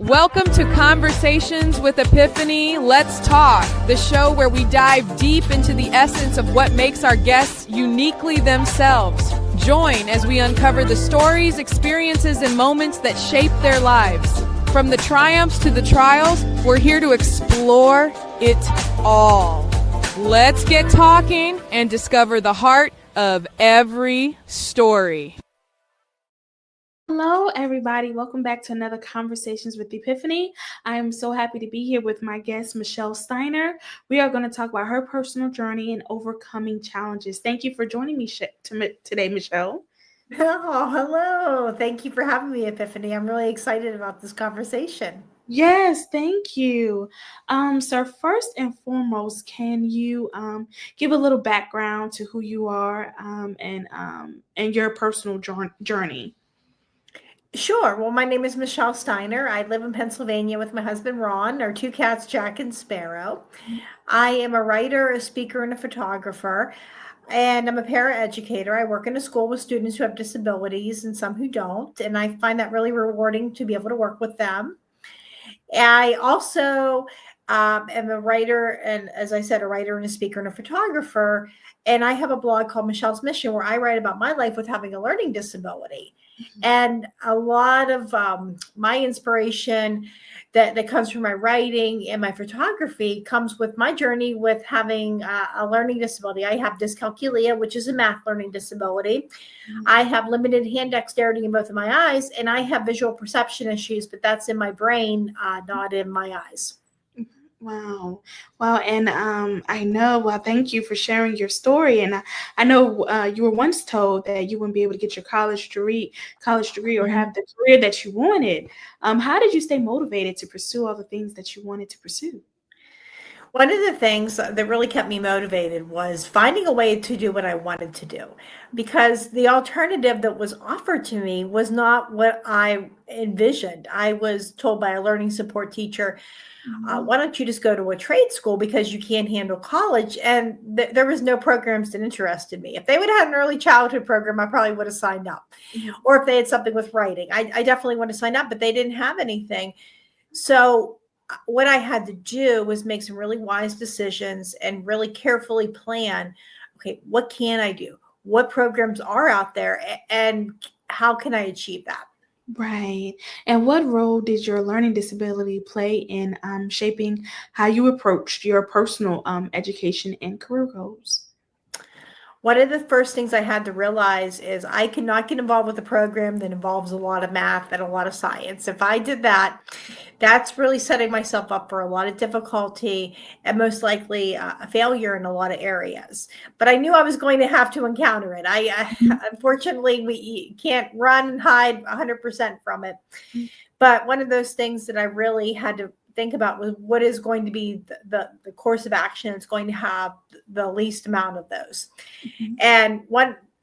Welcome to Conversations with Epiphany. Let's talk, the show where we dive deep into the essence of what makes our guests uniquely themselves. Join as we uncover the stories, experiences, and moments that shape their lives. From the triumphs to the trials, we're here to explore it all. Let's get talking and discover the heart of every story. Hello, everybody. Welcome back to another Conversations with Epiphany. I am so happy to be here with my guest, Michelle Steiner. We are going to talk about her personal journey and overcoming challenges. Thank you for joining me today, Michelle. Oh, hello. Thank you for having me, Epiphany. I'm really excited about this conversation. Yes, thank you. So first and foremost, can you give a little background to who you are and your personal journey? Sure. Well, my name is Michelle Steiner. I live in Pennsylvania with my husband, Ron, our two cats, Jack and Sparrow. I am a writer, a speaker, and a photographer, and I'm a paraeducator. I work in a school with students who have disabilities and some who don't, and I find that really rewarding to be able to work with them. I also am a writer, and as I said, a writer and a speaker and a photographer. And I have a blog called Michelle's Mission where I write about my life with having a learning disability. And a lot of my inspiration that comes from my writing and my photography comes with my journey with having a learning disability. I have dyscalculia, which is a math learning disability. I have limited hand dexterity in both of my eyes, and I have visual perception issues, but that's in my brain, not in my eyes. Wow. And thank you for sharing your story. And I know you were once told that you wouldn't be able to get your college degree or have the career that you wanted. How did you stay motivated to pursue all the things that you wanted to pursue? One of the things that really kept me motivated was finding a way to do what I wanted to do, because the alternative that was offered to me was not what I envisioned. I was told by a learning support teacher, why don't you just go to a trade school because you can't handle college? And there was no programs that interested me. If they would have had an early childhood program, I probably would have signed up. Or if they had something with writing, I definitely would have signed up, but they didn't have anything. So what I had to do was make some really wise decisions and really carefully plan, okay, what can I do? What programs are out there, and how can I achieve that? Right. And what role did your learning disability play in shaping how you approached your personal education and career goals? One of the first things I had to realize is I cannot get involved with a program that involves a lot of math and a lot of science. If I did that, that's really setting myself up for a lot of difficulty and most likely a failure in a lot of areas. But I knew I was going to have to encounter it. Unfortunately, we can't run and hide 100% from it. But one of those things that I really had to think about was what is going to be the course of action that's going to have the least amount of those. And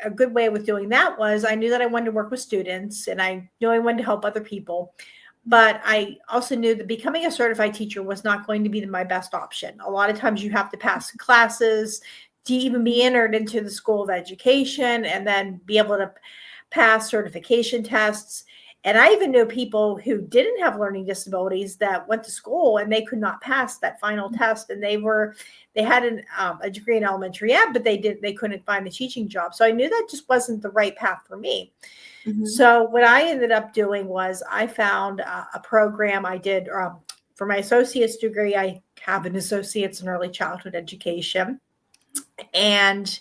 a good way with doing that was I knew that I wanted to work with students, and I knew I wanted to help other people. But I also knew that becoming a certified teacher was not going to be my best option. A lot of times you have to pass classes to even be entered into the School of Education and then be able to pass certification tests. And I even knew people who didn't have learning disabilities that went to school and they could not pass that final test. And they had a degree in elementary ed, but they couldn't find a teaching job. So I knew that just wasn't the right path for me. So what I ended up doing was I found a program I did for my associate's degree. I have an associate's in early childhood education. And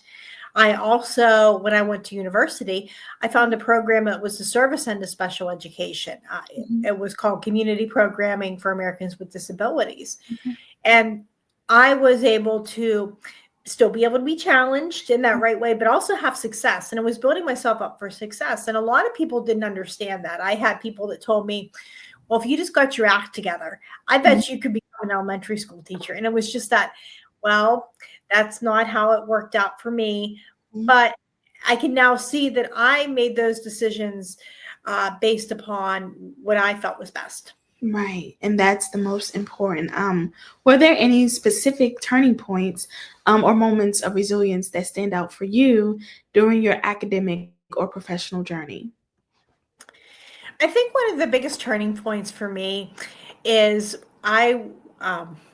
I also, when I went to university, I found a program that was the service end of special education. It was called Community Programming for Americans with Disabilities. And I was able to still be able to be challenged in that right way, but also have success. And it was building myself up for success. And a lot of people didn't understand that. I had people that told me, well, if you just got your act together, I bet you could become an elementary school teacher. And it was just that, well, that's not how it worked out for me. But I can now see that I made those decisions based upon what I felt was best. Right. And that's the most important. Were there any specific turning points or moments of resilience that stand out for you during your academic or professional journey? I think one of the biggest turning points for me is I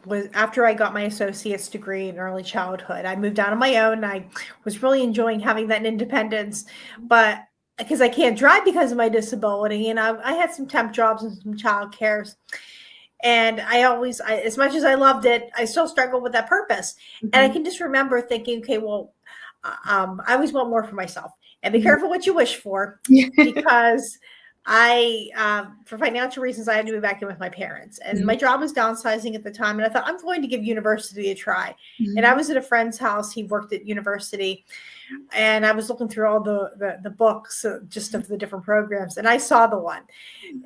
was after I got my associate's degree in early childhood. I moved out on my own. I was really enjoying having that independence, but because I can't drive because of my disability, and I had some temp jobs and some child cares. And as much as I loved it, I still struggled with that purpose. And I can just remember thinking, okay, well, I always want more for myself, and be careful what you wish for, because for financial reasons, I had to move back in with my parents, and my job was downsizing at the time. And I thought, I'm going to give university a try. And I was at a friend's house. He worked at university, and I was looking through all the books, just of the different programs. And I saw the one,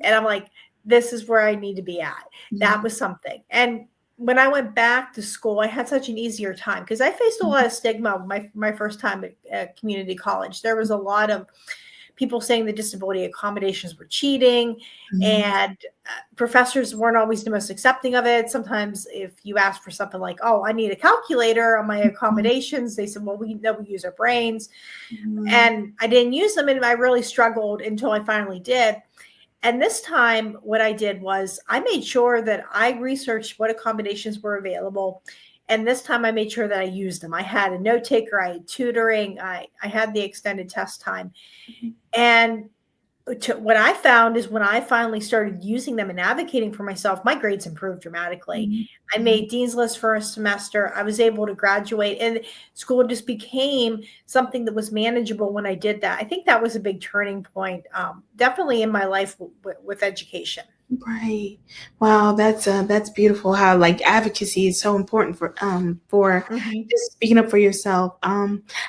and I'm like, this is where I need to be at. That was something. And when I went back to school, I had such an easier time because I faced a lot of stigma my first time at community college. There was a lot of people saying the disability accommodations were cheating, and professors weren't always the most accepting of it. Sometimes if you ask for something like, oh, I need a calculator on my accommodations, they said, well, we know we use our brains. And I didn't use them, and I really struggled until I finally did. And this time, what I did was I made sure that I researched what accommodations were available. And this time I made sure that I used them. I had a note taker, I had tutoring, I had the extended test time. And what I found is when I finally started using them and advocating for myself, my grades improved dramatically. I made Dean's List for a semester. I was able to graduate, and school just became something that was manageable when I did that. I think that was a big turning point, definitely in my life with education. Right. Wow, that's beautiful how like advocacy is so important for just speaking up for yourself.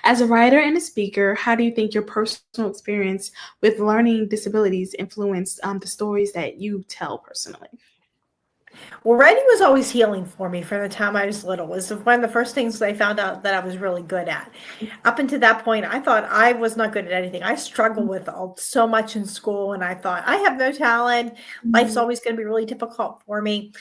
As a writer and a speaker, how do you think your personal experience with learning disabilities influenced the stories that you tell personally? Well, writing was always healing for me from the time I was little. It was one of the first things I found out that I was really good at. Up until that point, I thought I was not good at anything. I struggled with so much in school, and I thought I have no talent. Life's always going to be really difficult for me.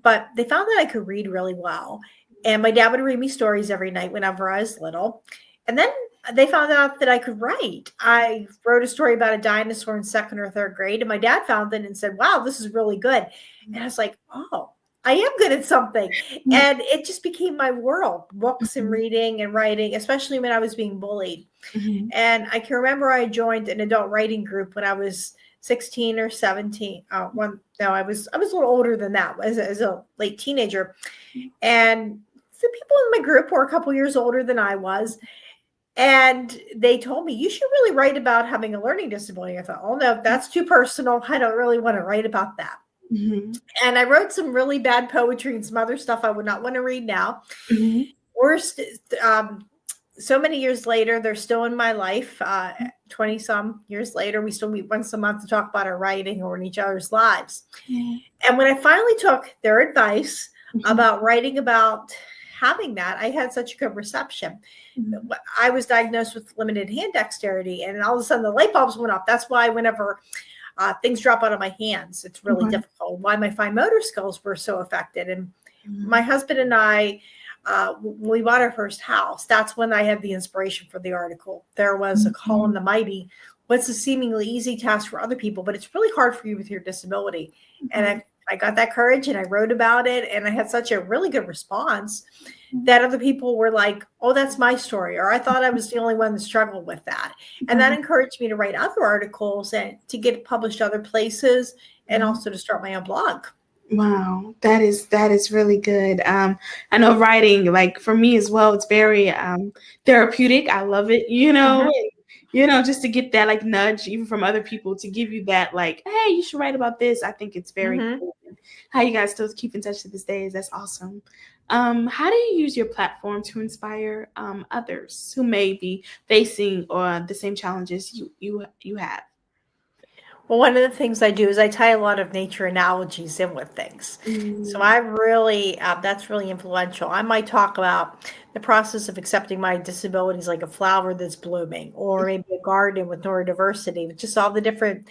But they found that I could read really well. And my dad would read me stories every night whenever I was little. And then they found out that I could write. I wrote a story about a dinosaur in 2nd or 3rd grade, and my dad found it and said, wow, this is really good. And I was like, oh, I am good at something. And it just became my world, books and reading and writing, especially when I was being bullied. And I can remember I joined an adult writing group when I was 16 or 17. I was a little older than that as a late teenager. And the people in my group were a couple years older than I was. And they told me, you should really write about having a learning disability. I thought, oh, no, that's too personal. I don't really want to write about that. And I wrote some really bad poetry and some other stuff I would not want to read now. Worst, so many years later, they're still in my life. 20 some years later, we still meet once a month to talk about our writing or in each other's lives. And when I finally took their advice about writing about having that, I had such a good reception. I was diagnosed with limited hand dexterity, and all of a sudden the light bulbs went off. That's why whenever things drop out of my hands, it's really difficult. Why my fine motor skills were so affected. And my husband and I, when we bought our first house, that's when I had the inspiration for the article. There was a call in the mighty. What's a seemingly easy task for other people, but it's really hard for you with your disability. And I got that courage and I wrote about it, and I had such a really good response that other people were like, oh, that's my story. Or I thought I was the only one that struggled with that. And that encouraged me to write other articles and to get published other places, and also to start my own blog. Wow, that is really good. I know writing, like for me as well, it's very therapeutic. I love it, just to get that like nudge even from other people to give you that like, hey, you should write about this. I think it's very cool. How you guys still keep in touch to this day, that's awesome. How do you use your platform to inspire others who may be facing the same challenges you have? Well, one of the things I do is I tie a lot of nature analogies in with things. So I really, that's really influential. I might talk about the process of accepting my disabilities, like a flower that's blooming, or maybe a garden with neurodiversity, with just all the different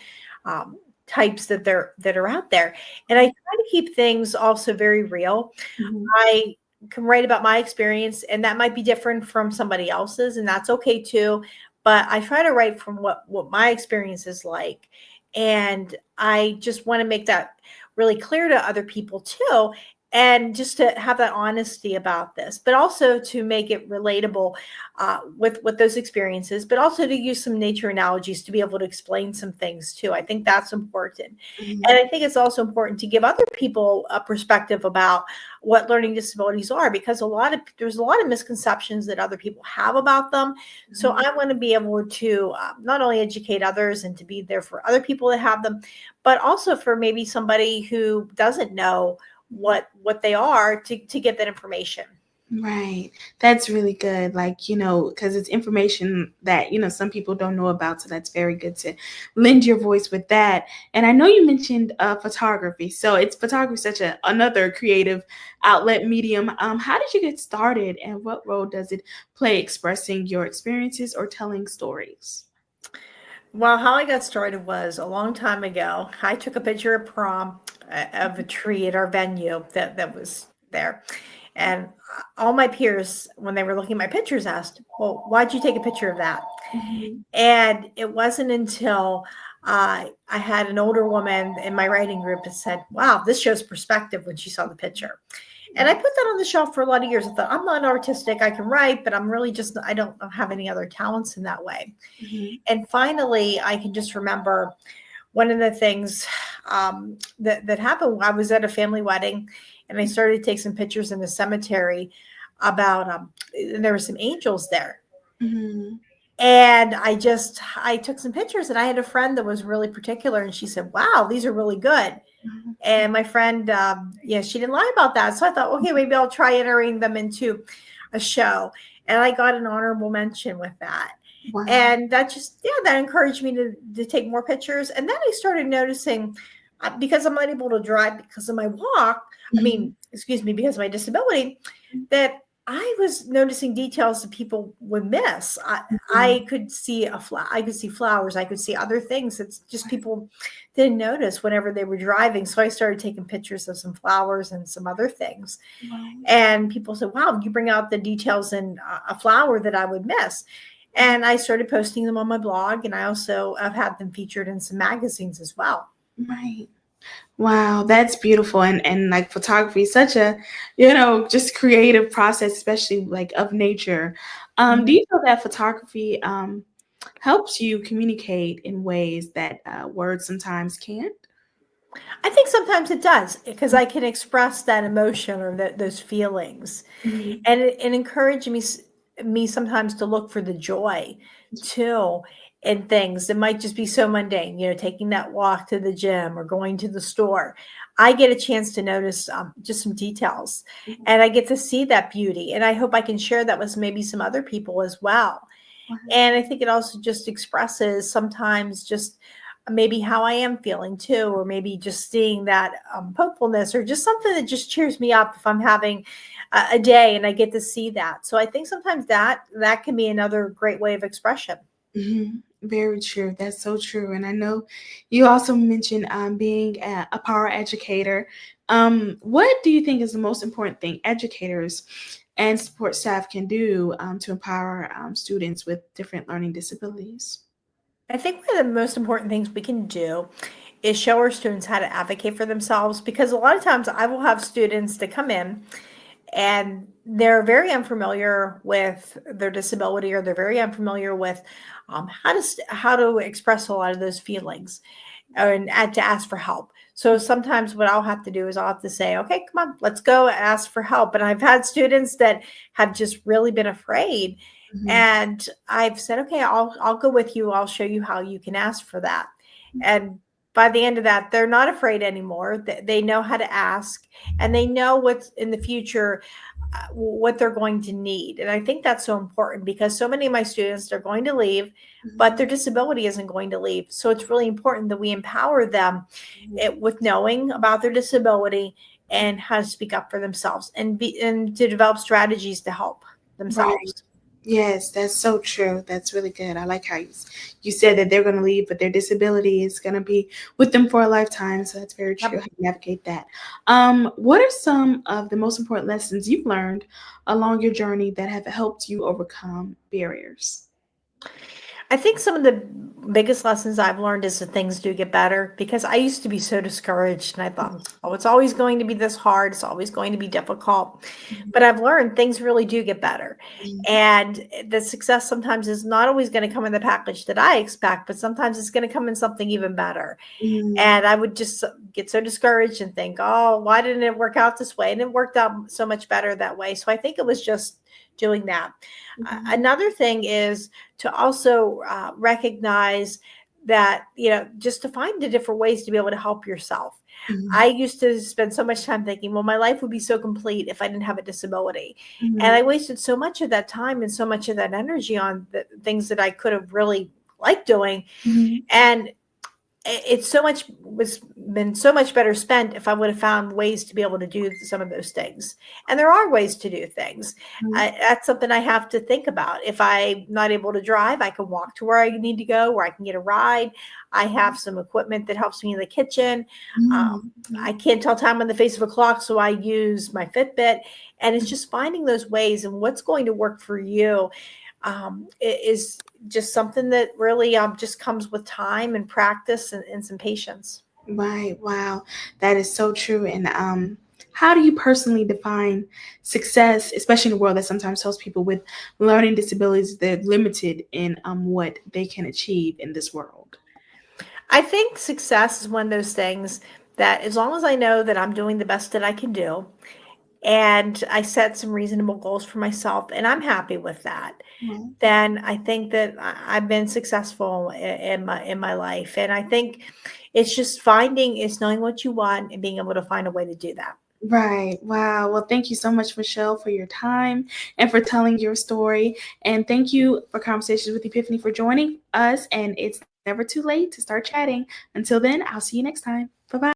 types that are out there. And I try to keep things also very real. I can write about my experience, and that might be different from somebody else's, and that's okay too. But I try to write from what my experience is like. And I just want to make that really clear to other people too. And just to have that honesty about this, but also to make it relatable with those experiences, but also to use some nature analogies to be able to explain some things too. I think that's important. Mhm. And I think it's also important to give other people a perspective about what learning disabilities are, because there's a lot of misconceptions that other people have about them. So Mhm. I want to be able to not only educate others and to be there for other people that have them, but also for maybe somebody who doesn't know what they are, to get that information. Right. That's really good. Like, because it's information that, some people don't know about. So that's very good to lend your voice with that. And I know you mentioned photography. So it's photography such another creative outlet medium. How did you get started and what role does it play expressing your experiences or telling stories? Well, how I got started was a long time ago. I took a picture of prom of a tree at our venue that was there. And all my peers, when they were looking at my pictures, asked, "Well, why'd you take a picture of that?" Mhm. And it wasn't until I had an older woman in my writing group that said, "Wow, this shows perspective," when she saw the picture. And I put that on the shelf for a lot of years. I thought, I'm not artistic. I can write, but I'm really just, I don't have any other talents in that way. Mhm. And finally, I can just remember one of the things that happened. I was at a family wedding, and I started to take some pictures in the cemetery about, and there were some angels there. Mhm. And I took some pictures, and I had a friend that was really particular, and she said, "Wow, these are really good." Mhm. And my friend, yeah, she didn't lie about that. So I thought, okay, maybe I'll try entering them into a show. And I got an honorable mention with that. Wow. And that just, yeah, that encouraged me to take more pictures. And then I started noticing, because I'm not able to drive because of my walk, Mhm. excuse me, because of my disability, that I was noticing details that people would miss. I Mhm. could see I could see flowers. I could see other things that just people didn't notice whenever they were driving. So I started taking pictures of some flowers and some other things. Wow. And people said, "Wow, you bring out the details in a flower that I would miss." And I started posting them on my blog. And I also have had them featured in some magazines as well. Right. Wow, that's beautiful. And like photography is such a, just creative process, especially like of nature. Do Mhm. you feel that photography helps you communicate in ways that words sometimes can't? I think sometimes it does, because I can express that emotion or those feelings, Mhm. and it encouraged me sometimes to look for the joy too in things that might just be so mundane. Taking that walk to the gym or going to the store. I get a chance to notice just some details, Mhm. and I get to see that beauty. And I hope I can share that with maybe some other people as well. Wow. And I think it also just expresses sometimes just maybe how I am feeling too, or maybe just seeing that hopefulness, or just something that just cheers me up if I'm having a day and I get to see that. So I think sometimes that can be another great way of expression. Mhm. Very true. That's so true. And I know you also mentioned being a power educator. What do you think is the most important thing educators and support staff can do to empower students with different learning disabilities? I think one of the most important things we can do is show our students how to advocate for themselves, because a lot of times I will have students that come in and they're very unfamiliar with their disability, or they're very unfamiliar with how to express a lot of those feelings, and to ask for help. So sometimes what I'll have to do is I'll have to say, okay, come on, let's go ask for help. And I've had students that have just really been afraid. Mhm. And I've said, okay, I'll go with you. I'll show you how you can ask for that. And by the end of that, they're not afraid anymore. They know how to ask, and they know what's in the future, what they're going to need. And I think that's so important, because so many of my students are going to leave, but Mhm. their disability isn't going to leave. So it's really important that we empower them with knowing about their disability and how to speak up for themselves, and to develop strategies to help Right. themselves. Yes, that's so true. That's really good. I like how you said that they're going to leave, but their disability is going to be with them for a lifetime. So that's very true. Yep. How to navigate that. What are some of the most important lessons you've learned along your journey that have helped you overcome barriers? I think some of the biggest lessons I've learned is that things do get better, because I used to be so discouraged and I thought, oh, it's always going to be this hard. It's always going to be difficult. But I've learned things really do get better. And the success sometimes is not always going to come in the package that I expect, but sometimes it's going to come in something even better. And I would just get so discouraged and think, oh, why didn't it work out this way? And it worked out so much better that way. So I think it was just doing that. Another thing is to also recognize that, just to find the different ways to be able to help yourself. I used to spend so much time thinking, well, my life would be so complete if I didn't have a disability. And I wasted so much of that time and so much of that energy on the things that I could have really liked doing. And it's been so much better spent if I would have found ways to be able to do some of those things. And there are ways to do things. That's something I have to think about. If I'm not able to drive, I can walk to where I need to go, where I can get a ride. I have some equipment that helps me in the kitchen. I can't tell time on the face of a clock, so I use my Fitbit. And it's just finding those ways and what's going to work for you. It is just something that really just comes with time and practice and some patience. Right. Wow. That is so true. And how do you personally define success, especially in a world that sometimes tells people with learning disabilities they're limited in what they can achieve in this world? I think success is one of those things that, as long as I know that I'm doing the best that I can do, and I set some reasonable goals for myself, and I'm happy with that, then I think that I've been successful in my life. And I think it's knowing what you want and being able to find a way to do that. Right. Wow. Well, thank you so much, Michelle, for your time and for telling your story. And thank you for Conversations with Epiphany for joining us. And it's never too late to start chatting. Until then, I'll see you next time. Bye-bye.